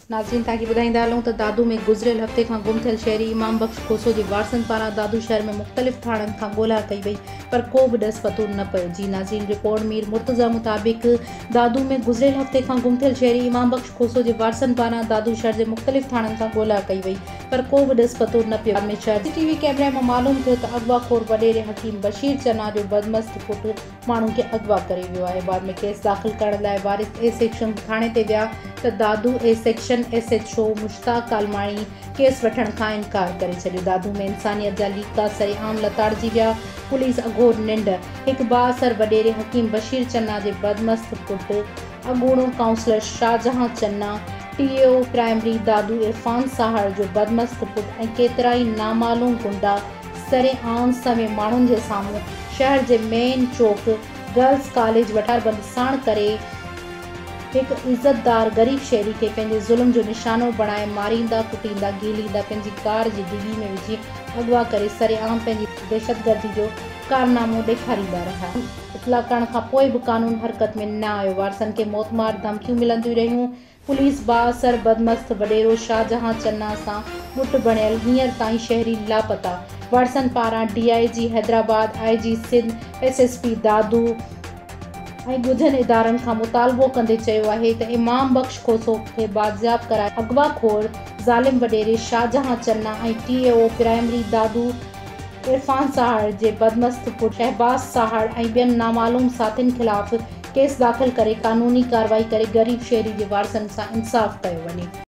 नाज़रीन ताकि ॿुधाईंदा हलूं त दादू में गुज़िरियल हफ़्ते खां गुम थियल शहरी इमाम बख्श खोसो जे वारसनि पारां दादू शहर में मुख़्तलिफ़ थाणनि खां ॻोल्हा कई वई पर को बि ॾस पतो न पियो। जी नाज़रीन, रिपोर्ट मीर मुर्तज़ा मुताबिक़ दादू में गुज़िरियल हफ़्ते खां गुम थियल शहरी इमाम बख्श खोसो जे वारसनि पारां दादू शहर जे मुख़्तलिफ़ थाणनि खां ॻोल्हा कई वई पर को बि ॾस पतो न पियो। में CCTV कैमरे मां मालूम थियो त अगवाखोर वॾेरे हकीम बशीर चन्ना जो बदमस्त पुटु माण्हुनि खे अगवा करे वियो आहे। बाद में केस दाख़िल करण लाइ वारिस ए सेक्शन थाणे ते विया त Dadu A section SHO Mushtaq Kalmani case वठण खां इनकार करे छॾियो। दादू में इंसानियत जा लीका सरेआम लताड़जी विया। पुलिस अघोर निंड हिकु बाअसर वॾेरे हकीम बशीर चन्ना जे बदमस्त पुटु अॻूणो काउंसलर शाहजहां चन्ना, TAO प्राइमरी दादू इरफान साहड़ जो बदमस्त पुटु ऐं केतिरा ई नामालूम गुंडा सरेआम समें माण्हुनि जे साम्हूं शहर जे मेन चौक गर्ल्स कॉलेज वठारबंद साण करे हिकु इज़तदार ग़रीब शहरी खे पंहिंजे ज़ुल्म जो निशानो बणाए मारींदा कुटींदा गीलींदा पंहिंजी कार जी डिगी में विझी अगवा करे सरेआम पंहिंजी दहशतगर्दी जो कारनामो ॾेखारींदा रहिया। इतला करण खां पोइ बि कानून हरकत में न आयो। वारसनि खे मौतमार धमकियूं मिलंदियूं रहियूं। पुलिस बाअसर बदमस्त वॾेरो शाहजहां चन्ना सां मुठ बणियल हींअर ताईं शहरी लापता। वारसनि पारां DIG Hyderabad, IG Sindh, SSP दादू ऐं ॻुझनि इदारनि खां मुतालबो कंदे चयो आहे त इमाम बख्श खोसो खे बाज़ियाब कराए अगवाखोर ज़ालिम वॾेरे शाहजहां चन्ना ऐं TAO प्राइमरी दादू इरफान साहड़ जे बदमस्त पुटु शहबाज साहड़ ऐं ॿियनि नामालूम साथियुनि ख़िलाफ़ केस दाख़िल करे क़ानूनी कार्रवाई करे ग़रीब शहरी जे वारसनि सां इंसाफ़ कयो वञे।